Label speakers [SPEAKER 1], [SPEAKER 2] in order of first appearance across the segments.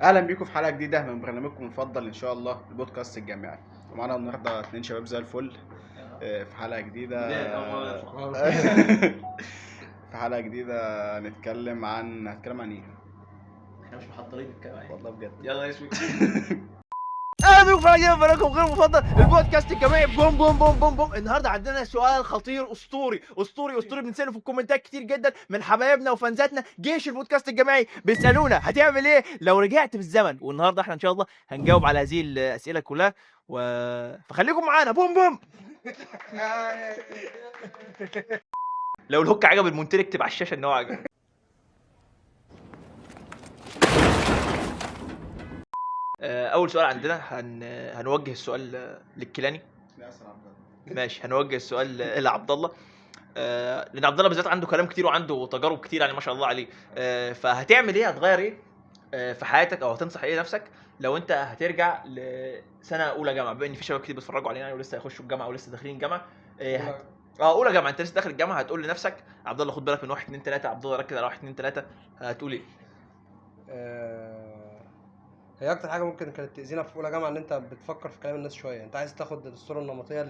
[SPEAKER 1] اهلا بيكم في حلقه جديده من برنامجكم المفضل ان شاء الله البودكاست الجامعي. ومعانا النهارده 2 شباب زي الفل في حلقه جديده. في حلقه جديده هنتكلم عن ايه؟
[SPEAKER 2] احنا مش محضرين الكلام
[SPEAKER 1] والله بجد.
[SPEAKER 2] يلا اسمي.
[SPEAKER 3] اهلا بكم في حلقه برنامجكم غير مفضل البودكاست الجامعي. بوم بوم بوم بوم بوم. النهارده عندنا سؤال خطير اسطوري اسطوري اسطوري بنساله في الكومنتات كتير جدا من حبايبنا وفانزاتنا. جيش البودكاست الجامعي بيسالونا هتعمل ايه لو رجعت بالزمن، والنهارده احنا ان شاء الله هنجاوب على هذه الاسئله كلها فخليكم معانا. بوم بوم. لو الهوك عجب المونتير اكتب على الشاشه ان هو عجب. اول سؤال عندنا هنوجه السؤال للكيلاني. ماشي، هنوجه السؤال لعبد الله. لان عبد الله بالذات عنده كلام كتير وعنده تجارب كتير، يعني ما شاء الله عليه. فهتعمل ايه، هتغير ايه في حياتك، او هتنصح ايه نفسك لو انت هترجع لسنه اولى جامعه، بما ان في شباب كتير بيتفرجوا علينا ولسه هيخشوا الجامعه ولسه داخلين الجامعه. اولى جامعه، انت لسه داخل الجامعه، هتقول لنفسك عبد الله خد بالك من 1 2 3. عبد الله ركز على 1 2 3. هتقول ايه؟
[SPEAKER 4] هي اكتر حاجه ممكن كانت تاذينا في اولى جامعه ان انت بتفكر في كلام الناس شويه، انت عايز تاخد الصوره النمطيه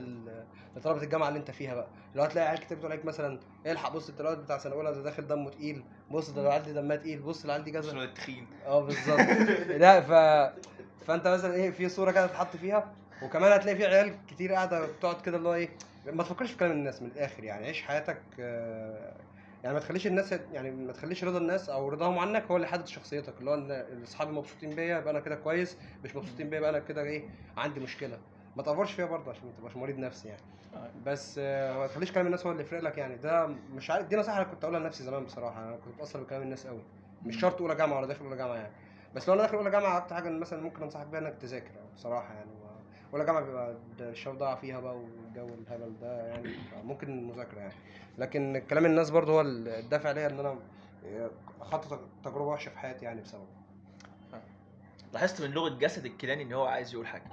[SPEAKER 4] لطلبه الجامعه اللي انت فيها بقى. لو هتلاقي عيال كتير بتقول لك مثلا الحق بص التلاوه بتاع سنه اولى ده داخل دمه تقيل، بص ده العيال دي دمها تقيل، بص العيال دي
[SPEAKER 2] شنو
[SPEAKER 4] كذا.
[SPEAKER 2] التخين؟
[SPEAKER 4] بالظبط. لا فانت مثلا ايه في صوره كده تتحط فيها، وكمان هتلاقي في عيال كتير قاعده بتقعد كده اللي هو ايه، ما تفكرش في كلام الناس من الاخر، يعني عيش حياتك. يعني ما تخليش الناس، يعني ما تخليش رضا الناس او رضاهم عنك هو اللي يحدد شخصيتك، اللي هو ان اصحابي مبسوطين بيا يبقى انا كده كويس، مش مبسوطين بيا يبقى انا كده ايه، عندي مشكله. ما تقفرش فيها برضه عشان ما تبقاش مريض نفسي يعني. بس ما تخليش كلام الناس هو اللي يفرق لك، يعني ده مش عارف، دي نصيحه انا كنت اقولها لنفسي زمان بصراحه. انا كنت بتاثر بكلام الناس قوي، مش شرط اولى جامعه ولا داخل اولى جامعه يعني. بس لو انا داخل اولى جامعه اكتر حاجه مثلا ممكن انصحك بيها انك تذاكر بصراحه يعني. اولى جامعه بيبقى الشباب ضاع فيها بقى والجو الهبل ده يعني، ممكن المذاكره يعني. لكن كلام الناس برضه هو الدافع ليا ان انا اخطط تجربه وحشه في حياتي يعني بسببه.
[SPEAKER 3] لاحظت من لغه جسد الكيلاني ان هو عايز يقول حاجه.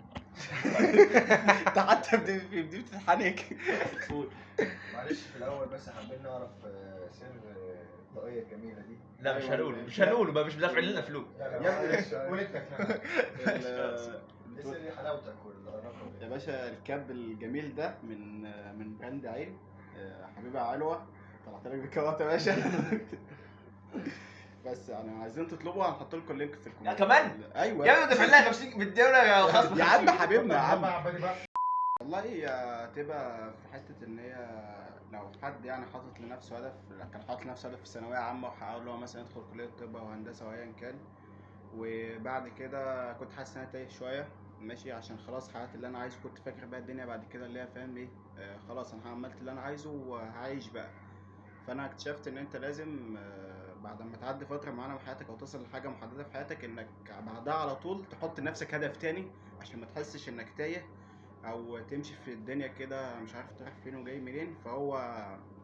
[SPEAKER 1] انت حتى بدي بتتحنك.
[SPEAKER 5] معلش في الاول بس حابين نعرف سر الطاقيه الجميله دي.
[SPEAKER 3] لا مش هنقوله بقى، مش دافعين لنا فلوس.
[SPEAKER 5] قول انت كمان. سر حلاوتك والرقم
[SPEAKER 1] يا باشا الكاب الجميل ده من براند عين حبيبي علوة، طلعت لك بالكوات يا باشا. بس يعني عايزين تطلبوا هنحط لكم اللينك في الكومنت.
[SPEAKER 3] كمان؟
[SPEAKER 1] ايوه
[SPEAKER 3] يا ابني دافع لنا 50 بالدوله خصم.
[SPEAKER 1] يا عم حبيبنا يا عم.
[SPEAKER 5] بقى.
[SPEAKER 1] والله هي هتبقى في حته ان هي لو حد يعني حاطط لنفسه هدف، كان حاطط لنفسه هدف في ثانويه عامه وحاول له مثلا يدخل كليه طب او هندسه او ايا كان، وبعد كده كنت حاسس ان انا تايه شويه ماشي، عشان خلاص حياتي اللي انا عايزه كنت فاكر بقى الدنيا بعد كده اللي هي فاهم ايه، خلاص انا عملت اللي انا عايزه وهعيش بقى. فانا اكتشفت ان انت لازم بعد ما تعدي فتره معينه في حياتك او توصل لحاجه محدده في حياتك انك بعدها على طول تحط لنفسك هدف تاني عشان ما تحسش انك تايه او تمشي في الدنيا كده مش عارف تروح فين وجاي منين. فهو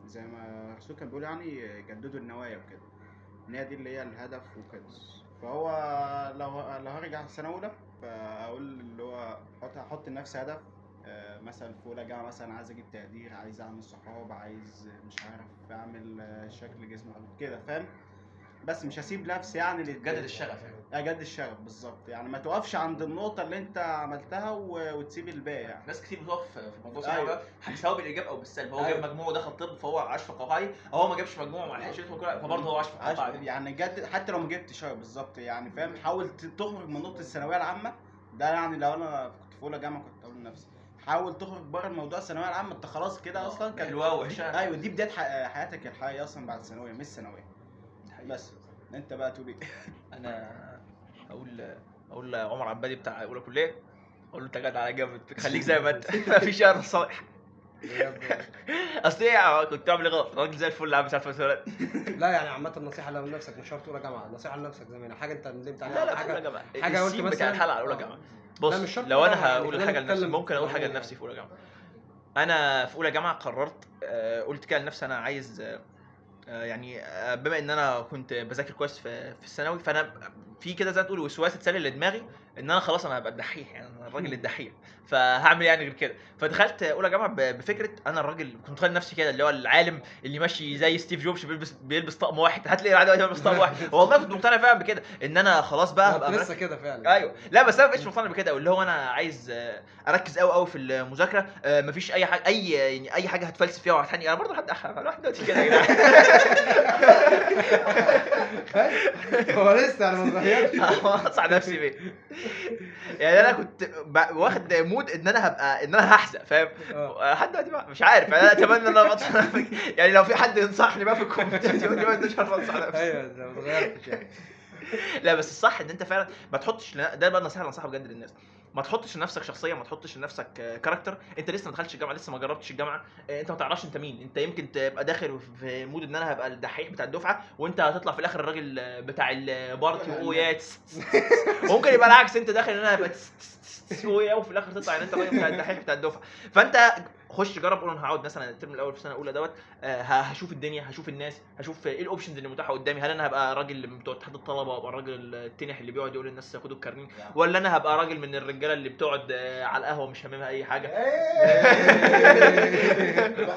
[SPEAKER 1] زي ما الرسول كان بيقول يعني جددوا النوايا وكده، ان هي دي اللي هي الهدف وكده. فهو لو هرجع سنه اولى فاقول اللي هو احط لنفسي هدف، مثلا في اولى جامعه مثلا عايز اجيب تقدير، عايز اعمل صحاب، عايز مش عارف اعمل شكل جسمي كده فاهم. بس مش هسيب نفسي يعني
[SPEAKER 3] جدد الشغف يعني.
[SPEAKER 1] اجدد الشغف بالظبط، يعني ما توقفش عند النقطه اللي انت عملتها وتسيب الباقي يعني.
[SPEAKER 3] ناس كتير بتقف في موضوع الثانوي
[SPEAKER 1] أيوة.
[SPEAKER 3] ده سواء بالايجاب او بالسلب. هو
[SPEAKER 1] أيوة.
[SPEAKER 3] جاب مجموع ودخل طب فهو عاش في قوقعي، او هو ما جابش مجموع وما لحقش يدخل كليه فبرضه هو عاش في قوقعي.
[SPEAKER 1] يعني جد حتى لو ما جبتش بالظبط يعني فاهم، حاول تخرج من نقطه الثانويه العامه. ده يعني لو انا كنت في اولى جامعه كنت اقول لنفسي حاول تخرج بره الموضوع الثانويه العامه، انت خلاص كده اصلا كان
[SPEAKER 3] حلوه ووحشه.
[SPEAKER 1] ايوه دي بدايه حياتك الحقيقيه اصلا بعد الثانويه مش ثانويه. بس انت بقى تقول ايه؟
[SPEAKER 3] انا اقول عمر عبادي بتاع اولى كليه، اقول له انت جدع على جامد، خليك زي ما انت. مفيش انا صالح. اصل ايه كنت بعمل غلط، راجل زي الفل عم مش عارف اسوي.
[SPEAKER 4] لا يعني عامه النصيحه لنفسك مش شرط اولى جامعه، نصيحه لنفسك زي ما حاجه انت ندمت عليها.
[SPEAKER 3] لا
[SPEAKER 4] حاجه
[SPEAKER 3] يا جماعه
[SPEAKER 4] حاجه قلت
[SPEAKER 3] بتاع
[SPEAKER 4] مثلا
[SPEAKER 3] الحلقه على اولى جامعه.
[SPEAKER 4] لا،
[SPEAKER 3] بص
[SPEAKER 4] مش شرط
[SPEAKER 3] لو
[SPEAKER 4] أولى
[SPEAKER 3] انا
[SPEAKER 4] جامعة، يعني
[SPEAKER 3] هقول
[SPEAKER 4] خلينا
[SPEAKER 3] حاجه لنفسي
[SPEAKER 4] نتكلم
[SPEAKER 3] ممكن اقول
[SPEAKER 4] في
[SPEAKER 3] حاجه
[SPEAKER 4] العموم
[SPEAKER 3] لنفسي في اولى جامعه. انا في اولى جامعه قررت قلت كده لنفسي انا عايز يعني بما ان انا كنت بذاكر كويس في الثانوي، فانا في كده زي ما تقول وسواس اتسلل لدماغي ان انا خلاص انا هبقى الدحيح، يعني انا الراجل الدحيح، فهعمل يعني غير كده. فدخلت اولى جامعه بفكره انا الراجل، كنت متخيل نفسي كده اللي هو العالم اللي ماشي زي ستيف جوبز بيلبس طقم واحد، هتلاقي بعد دلوقتي بيلبس طقم واحد. والله كنت مقتنع فعلا بكده ان انا خلاص بقى
[SPEAKER 4] انت
[SPEAKER 3] هبقى
[SPEAKER 4] لسه
[SPEAKER 3] مركز.
[SPEAKER 4] كده فعلا.
[SPEAKER 3] ايوه لا بس انا ما بقتش مقتنع بكده، اللي هو انا عايز اركز قوي في المذاكره، مفيش اي حاجه يعني اي حاجه هتفلسف فيها وهتحني. انا برضه لحد الواحد دلوقتي كده يا جدعان.
[SPEAKER 4] هو لسه يعني ما اتغيرش.
[SPEAKER 3] اقصع نفسي بيه. يعني انا كنت واخد مود ان انا هبقى ان انا هحزق، فاهم؟ لحد دلوقتي بقى مش عارف، انا اتمنى ان انا اقصع نفسي. يعني لو في حد ينصحني بقى في الكومنتات يقول لي ما انتش عارف انصح نفسي.
[SPEAKER 4] ايوه انت ما اتغيرتش يعني.
[SPEAKER 3] لا بس الصح ان انت فعلا ما تحطش، ده بقى النصيحه اللي انصحها بجد للناس، ما تحطش لنفسك شخصيه، ما تحطش لنفسك كاركتر. انت لسه ما دخلتش الجامعه، لسه ما جربتش الجامعه، انت ما تعرفش انت مين. انت يمكن تبقى داخل في مود ان انا هبقى الدحيح بتاع الدفعه، وانت هتطلع في الاخر الراجل بتاع البارتي واويات. ممكن يبقى العكس، انت داخل ان انا هبقى اويا وفي الاخر تطلع ان انت الراجل بتاع الدحيح بتاع الدفعه. فانت خش جرب، قول انا هقعد مثلا الترم الاول في السنه الاولى دوت، هشوف الدنيا، هشوف الناس، هشوف ايه الاوبشنز اللي متاحه قدامي. هل انا هبقى راجل بتوع اتحاد الطلبه وابقى الراجل التنح اللي بيقعد يقول للناس خدوا الكارنيه، ولا انا هبقى راجل من الرجاله اللي بتقعد على القهوه مش هاممها اي حاجه.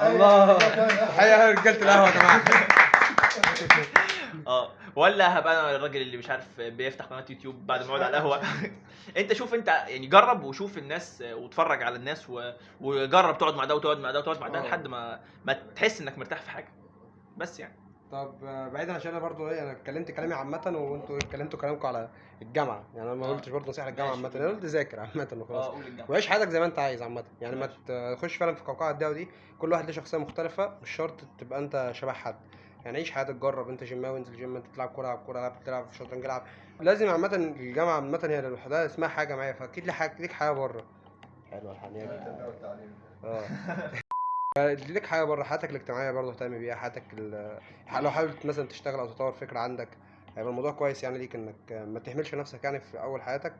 [SPEAKER 4] الله تحيه رجاله القهوه يا جماعه.
[SPEAKER 3] ولا هبقى انا الراجل اللي مش عارف بيفتح قناه يوتيوب بعد ما يقعد على القهوه. انت شوف، انت يعني جرب وشوف الناس واتفرج على الناس وجرب تقعد مع ده وتقعد مع ده وتقعد مع ده لحد ما تحس انك مرتاح في حاجه بس يعني.
[SPEAKER 4] طب بعيدا عشان انا برضو انا اتكلمت كلامي عامه وانتوا اتكلمتوا كلامكم على الجامعه، يعني انا ما قلتش برضو نصيحه للجامعه عامه، انا قلت ذاكر عامه وخلاص وعيش حياتك زي ما انت عايز عامه، يعني ما تخش فعلا في قوقعه الدواء دي. كل واحد له شخصيه مختلفه، مش شرط تبقى انت شبه حد. يعني عيش حياتك، جرب. انت جيماوي انزل جيم، انت تلعب كوره العب كوره، تلعب في شطرنج العب. لازم عامه الجامعه عامه هي لوحدها اسمها حاجه معايا، فاكيد ليك حياه بره. حلوه الحنيه دي. ليك حاجه بره حياتك الاجتماعيه برضه اهتم بيها، حياتك لو حابب مثلا تشتغل او تطور فكره عندك، هيبقى الموضوع كويس يعني ليك انك ما تهملش نفسك يعني في اول حياتك،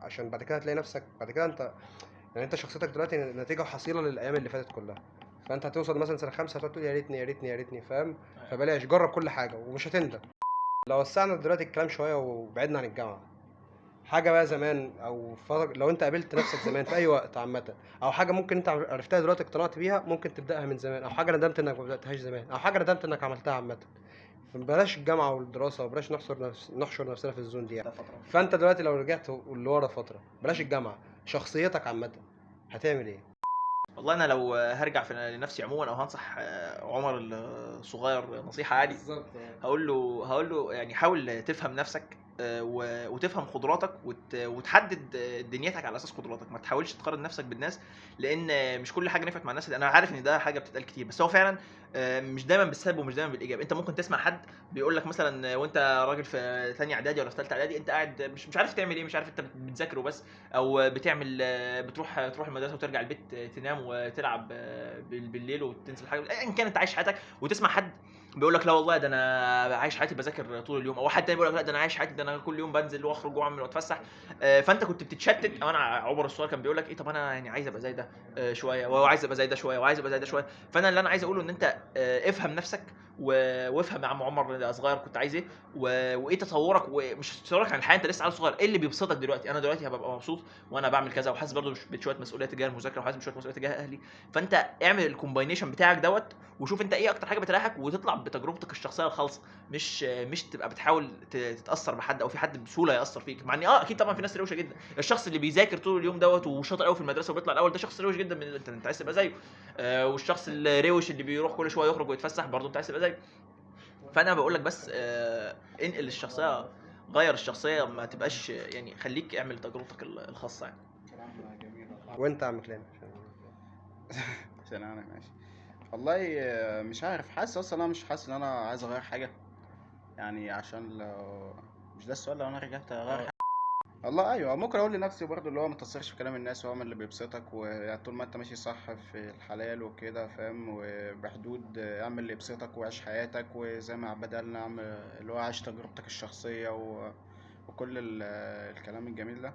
[SPEAKER 4] عشان بعد كده هتلاقي نفسك بعد كده انت يعني انت شخصيتك دلوقتي نتيجه وحصيله للايام اللي فاتت كلها. فانت هتوصل مثلا سنه 5 هتقعد تقول يا ريتني يا ريتني يا ريتني، فاهم؟ فبلاش، جرب كل حاجه ومش هتندم. لو وسعنا دلوقتي الكلام شويه وبعدنا عن الجامعه، حاجه بقى زمان او لو انت قابلت نفسك زمان في اي وقت عامه، او حاجه ممكن انت عرفتها دلوقتي اقتنعت بيها ممكن تبداها من زمان، او حاجه ندمت انك ما بداتهاش زمان، او حاجه ندمت انك عملتها عامه. بلاش الجامعه والدراسه وبلاش نحشر نفسنا في الزون دي يعني. فانت دلوقتي لو رجعت لورا فتره، بلاش الجامعه، شخصيتك عامه هتعمل ايه؟
[SPEAKER 3] والله انا لو هرجع في لنفسي عموما او هنصح عمر الصغير نصيحه عادي، هقول له يعني حاول تفهم نفسك وتفهم قدراتك وتحدد دنيتك على اساس قدراتك. ما تحاولش تقارن نفسك بالناس، لان مش كل حاجه نفعت مع الناس. انا عارف ان ده حاجه بتتقال كتير، بس هو فعلا مش دايما بالسلب ومش دايما بالايجاب. انت ممكن تسمع حد بيقول لك مثلا وانت راجل في ثانيه اعدادي ولا في ثالثه اعدادي، انت قاعد مش عارف تعمل ايه، مش عارف انت بتذاكر وبس، او بتعمل تروح المدرسه وترجع البيت تنام وتلعب بالليل وتنزل حاجه ان كانت عايش حياتك، وتسمع حد بيقول لك لا والله ده انا عايش حياتي بذاكر طول اليوم، او حد تاني بيقول لك لا ده انا عايش حياتي ده انا كل يوم بنزل واخرج واعمل واتفسح. فانت كنت بتتشتت. او انا عمر الصغير كان بيقول لك ايه، طب انا يعني عايز ابقى زي ده شويه، وعايز ابقى زي ده شويه، وعايز ابقى زي ده شويه. فانا اللي انا عايز اقوله ان انت افهم نفسك وافهم يا عم عمر صغير كنت عايز ايه وايه تطورك، ومش تطورك عن الحياه، انت لسه عيل صغير، ايه اللي بيبسطك دلوقتي. انا دلوقتي هبقى مبسوط وانا بعمل كذا، وحاسس برضو بشويه مسؤوليه تجاه المذاكره، وحاسس بشويه مسؤوليه تجاه اهلي. فانت اعمل الكومباينيشن بتاعك دوت، وشوف انت ايه اكتر حاجه بتريحك، وتطلع بتجربتك الشخصيه الخالصه، مش تبقى بتحاول تتاثر بحد، او في حد بسهوله ياثر فيك. مع ان اكيد طبعا في ناس روشه جدا. الشخص اللي بيذاكر طول اليوم دوت وشاطر قوي في المدرسه وبيطلع الاول، ده شخص روش جدا، من انت عايز تبقى زيه. والشخص الروش اللي بيروح كل شويه يخرج ويتفسح برضه انت عايز تبقى زيه. فانا بقول لك بس انقل الشخصيه، غير الشخصيه، ما تبقاش يعني، خليك اعمل تجربتك الخاصه يعني.
[SPEAKER 1] كلام جميل.
[SPEAKER 4] وانت يا عم كلام
[SPEAKER 1] عشان انا ماشي والله مش عارف، حاسس اصلا انا مش حاسس ان انا عايز اغير حاجه يعني، عشان لو مش ده السؤال، لو انا رجعت اغير حاجه والله ايوه ممكن اقول لنفسي برضه اللي هو ما تاثرش في كلام الناس، واعمل اللي بيبسطك، ويعني طول ما انت ماشي صح في الحلال وكده فاهم، وبحدود اعمل اللي يبسطك وعيش حياتك، وزي ما بدأنا اعمل اللي هو عيش تجربتك الشخصيه وكل الكلام الجميل ده.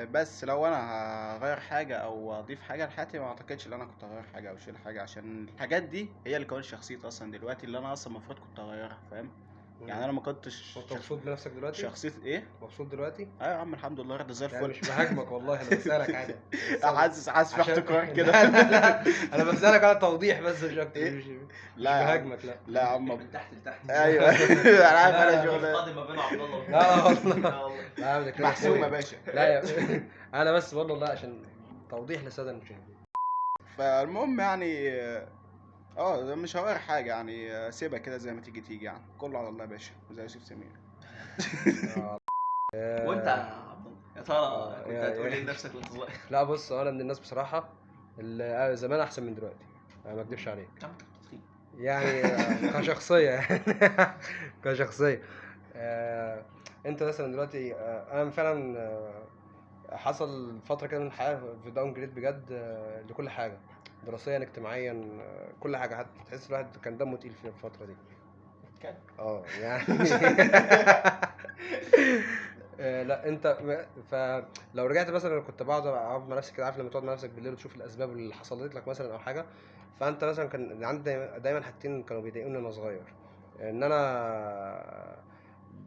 [SPEAKER 1] بس لو انا هغير حاجه او اضيف حاجه لحياتي، ما اعتقدش ان انا كنت هغير حاجه او اشيل حاجه، عشان الحاجات دي هي اللي كونت شخصيتي اصلا دلوقتي، اللي انا اصلا المفروض كنت اغيرها فاهم. يعني انا ما كنتش
[SPEAKER 4] انت مبسوط بنفسك دلوقتي؟
[SPEAKER 1] شخصيتي ايه؟
[SPEAKER 4] مبسوط دلوقتي؟
[SPEAKER 1] ايوه يا عم الحمد لله راضي زي
[SPEAKER 4] يعني
[SPEAKER 1] الفل.
[SPEAKER 4] مش بهاجمك والله، انا بسألك عادي.
[SPEAKER 1] حاسس في
[SPEAKER 4] عشان-
[SPEAKER 1] احتكار كده.
[SPEAKER 4] لا انا بسألك على توضيح بس مش اكتر.
[SPEAKER 1] إيه؟
[SPEAKER 4] مش
[SPEAKER 1] لا يا عم.
[SPEAKER 4] بهاجمك لا.
[SPEAKER 1] لا يا عم.
[SPEAKER 2] من تحت لتحت.
[SPEAKER 1] ايوه انا عارف انا
[SPEAKER 2] لا،
[SPEAKER 1] شغل
[SPEAKER 2] قادم ما بين عبد الله
[SPEAKER 4] لا والله.
[SPEAKER 2] لا والله.
[SPEAKER 4] لا ده كده
[SPEAKER 1] محسوم يا
[SPEAKER 4] أخويا.
[SPEAKER 1] باشا.
[SPEAKER 4] لا يا انا بس بقول والله عشان توضيح للساده المشاهدين.
[SPEAKER 1] فالمهم يعني ده مش هغير حاجه يعني، سيبها كده زي ما تيجي تيجي يعني، كله على الله يا باشا زي يوسف سمير.
[SPEAKER 2] وانت يا عبد الله يا ترى كنت
[SPEAKER 4] يا-
[SPEAKER 2] هتقول ايه
[SPEAKER 4] يا-
[SPEAKER 2] لنفسك وانت صغير؟
[SPEAKER 4] لا بص انا من الناس بصراحه اللي زمان احسن من دلوقتي، انا ما اكدبش عليك
[SPEAKER 2] يا عم انت كنت تخين.
[SPEAKER 4] يعني كشخصيه يعني كشخصيه. انت مثلا دلوقتي انا فعلا حصل فتره كده من الحياه في داون جريد بجد لكل حاجه، دراسيا اجتماعيا كل حاجه، حتى تحس الواحد كان دمه تقيل في الفتره دي.
[SPEAKER 2] كان
[SPEAKER 4] يعني لا انت فلو رجعت مثلا كنت اقعد مع نفسي كده، عارف لما تقعد مع نفسك بالليل وتشوف الاسباب اللي حصلت لك مثلا او حاجه، فانت مثلا كان عندي دايما حاجتين كانوا بيضايقوني وانا صغير، ان انا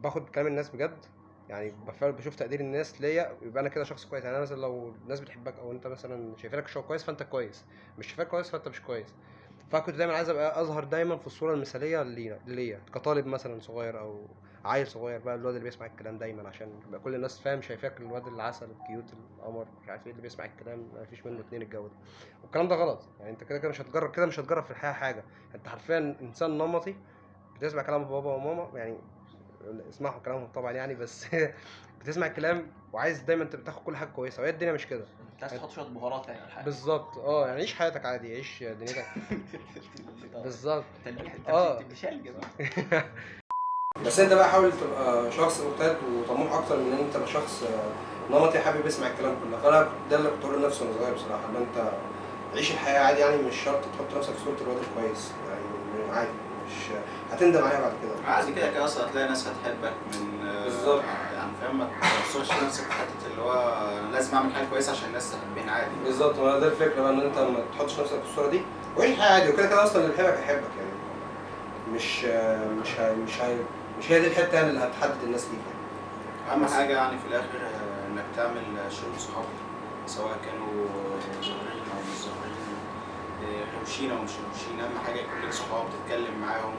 [SPEAKER 4] باخد كلام الناس بجد، يعني بشوف تقدير الناس ليا يبقى انا كده شخص كويس. يعني انا مثلا لو الناس بتحبك او انت مثلا شايفينك شخص كويس فانت كويس، مش شايفاك كويس فانت مش كويس. فكنت دايما عايز ابقى اظهر دايما في الصوره المثاليه ليا كطالب مثلا صغير او عيل صغير بقى، الواد اللي بيسمع الكلام دايما، عشان يبقى كل الناس فاهم شايفاك الواد العسل الكيوت القمر مش عارف ايه اللي بيسمع الكلام ما فيش منه اتنين الجو ده. والكلام ده غلط، يعني انت كده مش هتجرب، كده مش هتجرب في الحياه حاجه، انت حرفيا انسان نمطي بتسمع كلام بابا وماما، يعني اسمعوا كلامهم طبعا يعني، بس بتسمع الكلام وعايز دايما تاخد كل حاجه كويسه، وهي الدنيا مش كده.
[SPEAKER 2] انت عايز تحط شويه بهارات يعني على حاجه.
[SPEAKER 4] بالظبط يعني عيش حياتك عادي، عيش دنيتك بالظبط.
[SPEAKER 2] تلميح
[SPEAKER 4] آه.
[SPEAKER 2] تلميشال كده.
[SPEAKER 4] بس انت بقى حاول تبقى شخص مجتهد وطموح اكتر من ان انت تبقى شخص نمطي حابب يسمع الكلام كله. فانا ده اللي كنت بقول لنفسي وانا صغير بصراحه، ان انت عيش الحياه عادي، يعني مش شرط تحط نفسك في صوره الواد الكويس، يعني عادي مش هتندم عليها بعد كده.
[SPEAKER 1] عادي كده كده اصلا هتلاقي ناس هتحبك من
[SPEAKER 4] بالظبط.
[SPEAKER 1] يعني فاهم، ما تحصرش نفسك في حته اللي هو لازم اعمل حاجه كويسه عشان الناس تحبني، عادي.
[SPEAKER 4] بالظبط، ما ده الفكره بقى، ان انت ما تحطش نفسك في الصوره دي وعيش الحياه عادي، وكده كده اصلا اللي يحبك هيحبك يعني، مش هي دي الحته يعني اللي هتحدد الناس ليك يعني.
[SPEAKER 1] اهم حاجه يعني في الاخر انك تعمل شغل صحاب، سواء كانوا ظاهرين او مش ظاهرين، روشين او مش روشين، اهم حاجه يكون لك صحاب تتكلم معاهم،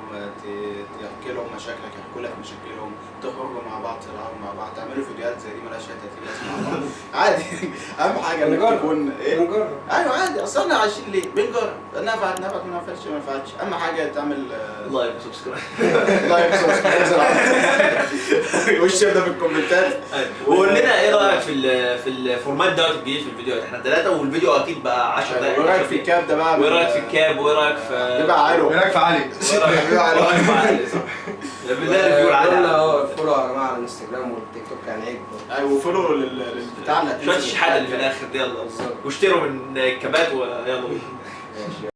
[SPEAKER 1] تحكي لهم مشاكلك، يحكوا لك مشاكلهم، تخرجوا مع بعض، تلعبوا مع بعض، تعملوا فيديوهات زي دي مالهاش 30 لازمه مع بعض عادي. اهم حاجه انك تكون
[SPEAKER 4] بنجرب.
[SPEAKER 1] ايوه عادي، اصل احنا عايشين ليه؟ بنجرب، نفعت ما نفعتش ما نفعتش، اهم حاجه تعمل
[SPEAKER 2] لايك وسبسكرايب.
[SPEAKER 1] لايك والشير ده في الكومنتات.
[SPEAKER 2] وقول لنا ايه رايك في الفورمات دوت الجديد في الفيديوهات، احنا 3 والفيديو اكيد بقى 10 دقايق.
[SPEAKER 1] وايه رايك في الكاب ده بقى؟
[SPEAKER 2] وايه رايك في الكاب، وايه رايك في
[SPEAKER 1] يبقى عالو،
[SPEAKER 5] ايه رايك في علي؟
[SPEAKER 2] وايه رايك في علي؟ صح. بالله ريفيو على
[SPEAKER 4] فولو يا جماعه على الانستجرام والتيك توك يعني عيب.
[SPEAKER 1] ايوه فولو للبتاع اللي
[SPEAKER 2] شويه الشحاته اللي في الاخر دي، يلا واشتروا من الكابات ويلا.
[SPEAKER 4] ماشي.